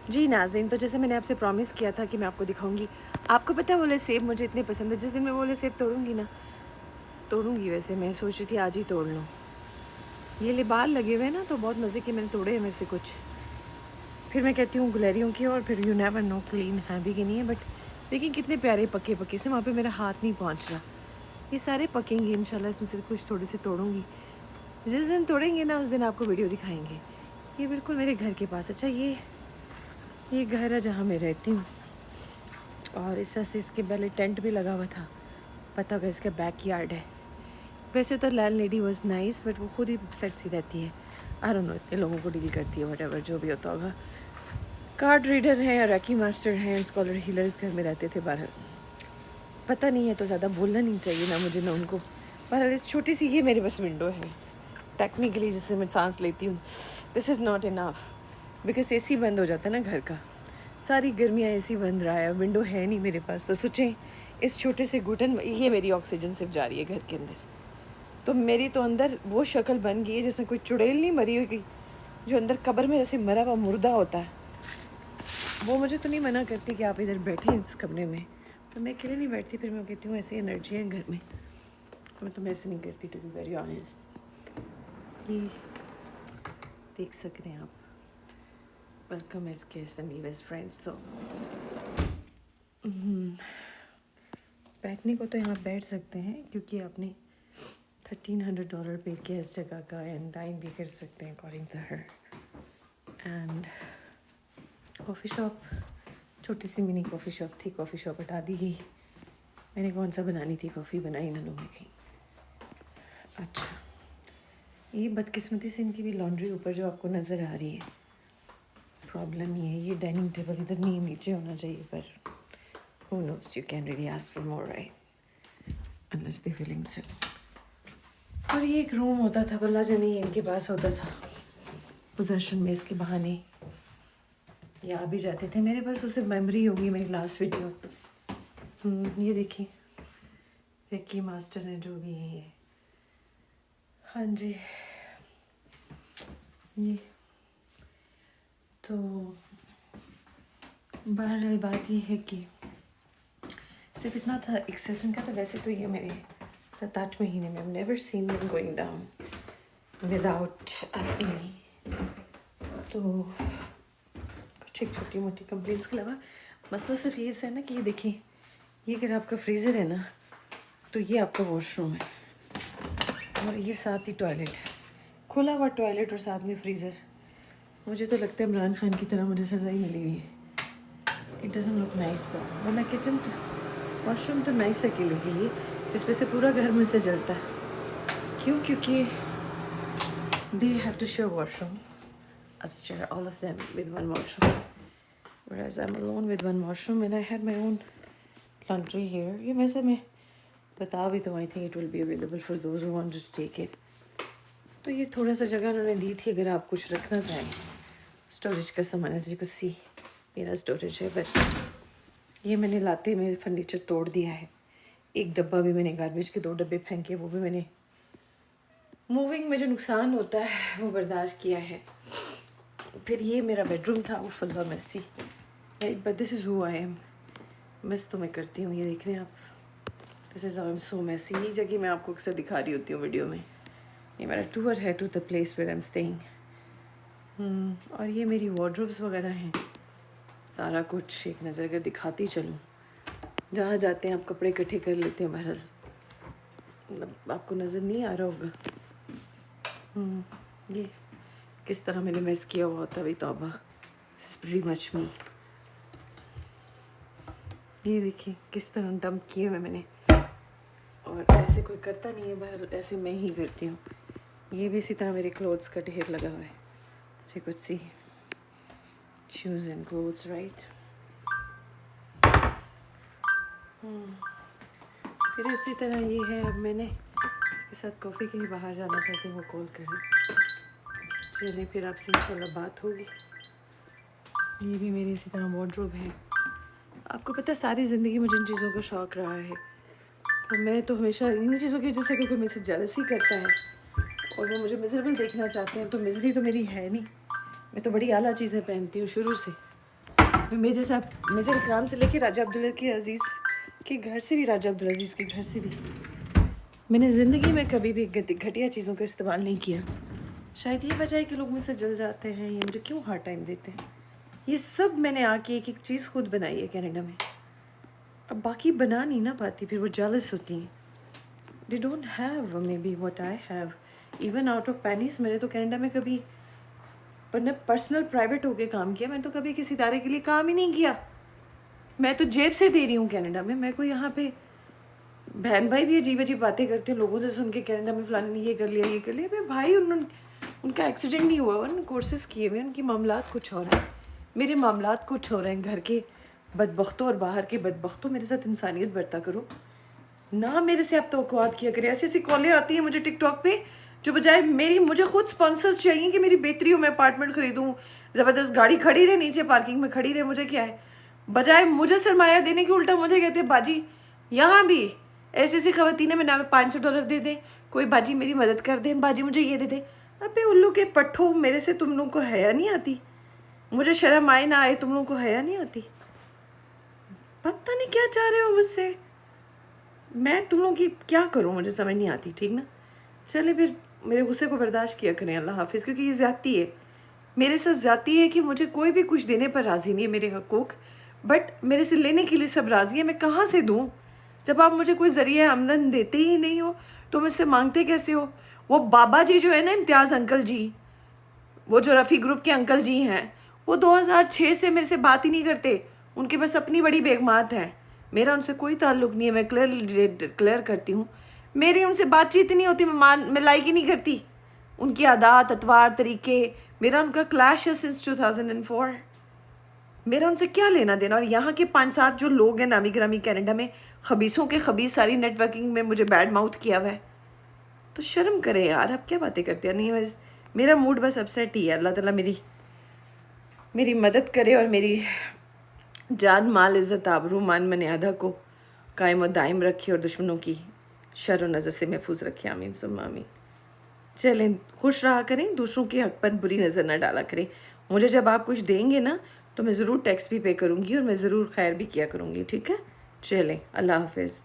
जी नाज़रीन, तो जैसे मैंने आपसे प्रॉमिस किया था कि मैं आपको दिखाऊंगी। आपको पता है वो वाले सेब मुझे इतने पसंद है, जिस दिन मैं वो वाले सेब तोड़ूंगी ना, तोड़ूंगी वैसे मैं सोच रही थी आज ही तोड़ लूँ। ये ले बाल लगे हुए हैं ना, तो बहुत मज़े के मैंने तोड़े हैं में से कुछ। फिर मैं कहती हूँ गुलेरियों की, और फिर यू नेवर नो क्लीन है भी कि नहीं है। बट देखिए कितने प्यारे पके पके से, वहाँ पे मेरा हाथ नहीं पहुँच रहा। ये सारे पकेंगे इंशाल्लाह, इसमें से कुछ थोड़े से तोड़ूंगी। जिस दिन तोड़ेंगे ना उस दिन आपको वीडियो दिखाएंगे। ये बिल्कुल मेरे घर के पास, अच्छा ये घर है जहाँ मैं रहती हूँ, और इस तरह से इसके पहले टेंट भी लगा हुआ था। पता होगा इसका बैक यार्ड है। वैसे तो land lady was nice, but वो खुद ही सेट सी रहती है। आई डोंट नो, इतने लोगों को डील करती है, व्हाटएवर जो भी होता होगा। कार्ड रीडर हैं या रैकी मास्टर हैं, स्कॉलर हीलर्स घर में रहते थे बाहर। पता नहीं है तो ज़्यादा बोलना नहीं चाहिए ना मुझे ना उनको। पर इस छोटी सी ये मेरे पास विंडो है टेक्निकली, जिससे मैं सांस लेती हूँ। This is not enough, because AC बंद हो जाता है ना घर का। सारी गर्मियाँ एसी बंद रहा है, विंडो है नहीं मेरे पास। तो सोचें इस छोटे से घुटन, ये मेरी ऑक्सीजन सिर्फ जा रही है घर के अंदर। तो मेरी तो अंदर वो शक्ल बन गई है जैसे कोई चुड़ैल नहीं मरी हुई, जो अंदर कब्र में जैसे मरा हुआ मुर्दा होता है। वो मुझे तो नहीं मना करती कि आप इधर बैठें इस कमरे में, पर मैं अकेले नहीं बैठती। फिर मैं कहती हूँ ऐसी एनर्जी है घर में, तो मैं तो ऐसे नहीं करती, टू बी वेरी ऑनेस्ट। ये देख सक रहे हैं आप, welcome as guest and leave as friends. So बैठने को तो यहाँ बैठ सकते हैं, क्योंकि आपने $1300 पे किया इस जगह का, एंड डाइन भी कर सकते हैं according to her. And coffee shop, छोटी सी मिनी कॉफ़ी शॉप थी, कॉफ़ी शॉप हटा दी गई। मैंने कौन सा बनानी थी, कॉफ़ी बनाई ना लोगों की। अच्छा, ये बदकिस्मती से इनकी भी लॉन्ड्री ऊपर जो आपको नज़र आ रही है। प्रॉब्लम ये है, ये डाइनिंग टेबल इधर नहीं, नीचे होना चाहिए, पर who knows, you can really ask for more, right? Unless they're willing to. और ये एक रूम होता था, बल्ला जाने इनके पास होता था पोजेशन में, इसके बहाने ये आ भी जाते थे मेरे पास। उसे मेमोरी होगी मेरी लास्ट वीडियो। ये देखिए रेकी मास्टर ने जो भी है ये, हाँ जी। ये तो बहरहाल बात ये है कि सिर्फ इतना था एक सीज़न का। तो वैसे तो ये मेरे 7-8 महीने में, I've never seen them going down without asking me। तो कुछ एक छोटी मोटी कंप्लेंट्स के अलावा मसला सिर्फ ये है ना कि ये देखिए, ये अगर आपका फ्रीज़र है ना, तो ये आपका वॉशरूम है, और ये साथ ही टॉयलेट, खुला हुआ टॉयलेट और साथ में फ्रीज़र। मुझे तो लगता है इमरान खान की तरह मुझे सज़ा ही मिली हुई है। इट डजंट लुक नाइस तो, वरना किचन तो, वॉशरूम तो नाइस है अकेले के लिए, जिसमें से पूरा घर मुझसे जलता है। क्यों? क्योंकि they have to share washroom upstairs, all of them with one washroom, whereas I'm alone with one washroom and I had my own laundry here। ये वैसे मैं बता भी तो I think it will be available for those who want to take it. तो ये थोड़ा सा जगह उन्होंने दी थी, अगर आप कुछ रखना चाहें स्टोरेज का सामान। एज यू कैन सी मेरा स्टोरेज है, बट ये मैंने लाते में फर्नीचर तोड़ दिया है। एक डब्बा भी मैंने गार्बेज के 2 डब्बे फेंके, वो भी मैंने मूविंग में जो नुकसान होता है वो बर्दाश्त किया है। फिर ये मेरा बेडरूम था, वो full messy, but this is who I am. Miss तो मैं करती हूँ, ये देख रहे हैं आप, this is I am so messy. ये जगह मैं आपको अक्सर दिखा रही होती हूँ वीडियो में। ये मेरा टूर है to the place where I am staying. और ये मेरी वार्डरोब्स वगैरह हैं, सारा कुछ एक नज़र अगर दिखाती चलूँ। जहाँ जाते हैं आप कपड़े इकट्ठे कर लेते हैं, बहरहाल मतलब आपको नज़र नहीं आ रहा होगा। ये किस तरह मैंने मिस किया हुआ होता भी, तौबा, दिस इज़ प्रीटी मच मी। ये देखिए किस तरह डंप किए हुए मैंने, और ऐसे कोई करता नहीं है, बहरहाल ऐसे मैं ही करती हूँ। ये भी इसी तरह मेरे क्लोथ्स का ढेर लगा हुआ है, सो कुछ सी शूज़ एंड क्लोथ्स, राइट। फिर इसी तरह ये है, अब मैंने इसके साथ कॉफ़ी के लिए बाहर जाना था कि वो कॉल करें। चलिए फिर आपसे इंशाल्लाह बात होगी। ये भी मेरी इसी तरह वार्डरोब है। आपको पता है सारी ज़िंदगी मुझे इन चीज़ों का शौक़ रहा है, तो मैं तो हमेशा इन चीज़ों की वजह से कोई मेरे से जेलसी करता है और वो मुझे मिजरेबल देखना चाहते हैं, तो मिजरी तो मेरी है नहीं। मैं तो बड़ी आला चीज़ें पहनती हूँ शुरू से, मेजर इकराम से लेके राजा अब्दुल के अजीज़ के घर से भी, राजा अब्दुल अजीज़ के घर से भी मैंने ज़िंदगी में कभी भी घटिया चीज़ों का इस्तेमाल नहीं किया। शायद ये वजह है कि लोग मुझसे जल जाते हैं या मुझे क्यों हार्ड टाइम देते हैं। ये सब मैंने आके एक एक चीज़ खुद बनाई है कनाडा में। अब बाकी बना नहीं ना पाती, फिर वो जेलस होती हैं। They don't have may be what I have. Even out of pennies मैंने तो कनाडा में कभी पर्सनल प्राइवेट होके काम किया। मैं तो कभी किसी इदारे के लिए काम ही नहीं किया। मैं तो जेब से दे रही हूँ कनाडा में। मैं कोई यहाँ पे बहन भाई भी अजीब अजीब बातें करते हैं लोगों से सुन के, कनाडा में फलाने ने ये कर लिया ये कर लिया। भाई भाई उनका एक्सीडेंट नहीं हुआ, उन्होंने कोर्सेज किए हुए, उनकी मामलात कुछ हो रहे हैं, मेरे मामलात कुछ हो रहे हैं। घर के बदबख्तों और बाहर के बदबख्तों, मेरे साथ इंसानियत बरता करो ना। मेरे से आप तवक्कुआत किया करें। ऐसी ऐसी कॉलें आती हैं मुझे टिकटॉक पे, जो बजाय मुझे खुद स्पॉन्सर्स चाहिए कि मेरी बेहतरी हो, मैं अपार्टमेंट खरीदूँ, ज़बरदस्त गाड़ी खड़ी रहे, नीचे पार्किंग में खड़ी रहे, मुझे क्या है। बजाय मुझे सरमाया देने के उल्टा मुझे कहते हैं बाजी यहाँ भी ऐसी ऐसी खवातीन में ना $500 दे दें, कोई बाजी मेरी मदद कर दें, बाजी मुझे ये दे दें। अबे उल्लू के पट्ठो, मेरे से तुम लोगों को हया नहीं आती? मुझे शर्म आए ना आए, तुम लोगों को हया नहीं आती? पता नहीं क्या चाह रहे हो मुझसे। मैं तुम लोगों की क्या करूं, मुझे समझ नहीं आती। ठीक ना, चले फिर मेरे गुस्से को बर्दाश्त किया करें। अल्लाह हाफिज़। क्योंकि ये ज़्यादती है, मेरे साथ ज़्यादती है कि मुझे कोई भी कुछ देने पर राज़ी नहीं है, मेरे हकूक़, बट मेरे से लेने के लिए सब राज़ी है। मैं कहाँ से दूँ जब आप मुझे कोई ज़रिया आमदन देते ही नहीं हो? तो मुझसे मांगते कैसे हो? वो बाबा जी जो है ना, इम्तियाज़ अंकल जी, वो जो रफ़ी ग्रुप के अंकल जी हैं, वो 2006 से मेरे से बात ही नहीं करते। उनके बस अपनी बड़ी बेगमात हैं, मेरा उनसे कोई ताल्लुक़ नहीं है। मैं क्लियर करती हूँ, मेरी उनसे बातचीत नहीं होती। मैं लाइक ही नहीं करती उनकी आदात अतवार तरीके। मेरा उनका क्लैश है सिंस 2004। मेरा उनसे क्या लेना देना। और यहाँ के 5-7 जो लोग हैं नामी ग्रामी कनाडा में, खबीसों के खबीस, सारी नेटवर्किंग में मुझे बैड माउथ किया हुआ है। तो शर्म करें यार, आप क्या बातें करते हैं। नहीं बस मेरा मूड बस अपसेट ही है। अल्लाह ताला मेरी मदद करे और मेरी जान माल इज़्ज़त आबरू मान मर्यादा को कायम और दायम रखे और दुश्मनों की शर व नज़र से महफूज रखे। आमीन सुम्मा आमीन। चलें, खुश रहा करें, दूसरों के हक पर बुरी नज़र ना डाला करें। मुझे जब आप कुछ देंगे ना, तो मैं ज़रूर टैक्स भी पे करूँगी और मैं ज़रूर खैर भी किया करूँगी। ठीक है, चलें, अल्लाह हाफिज़।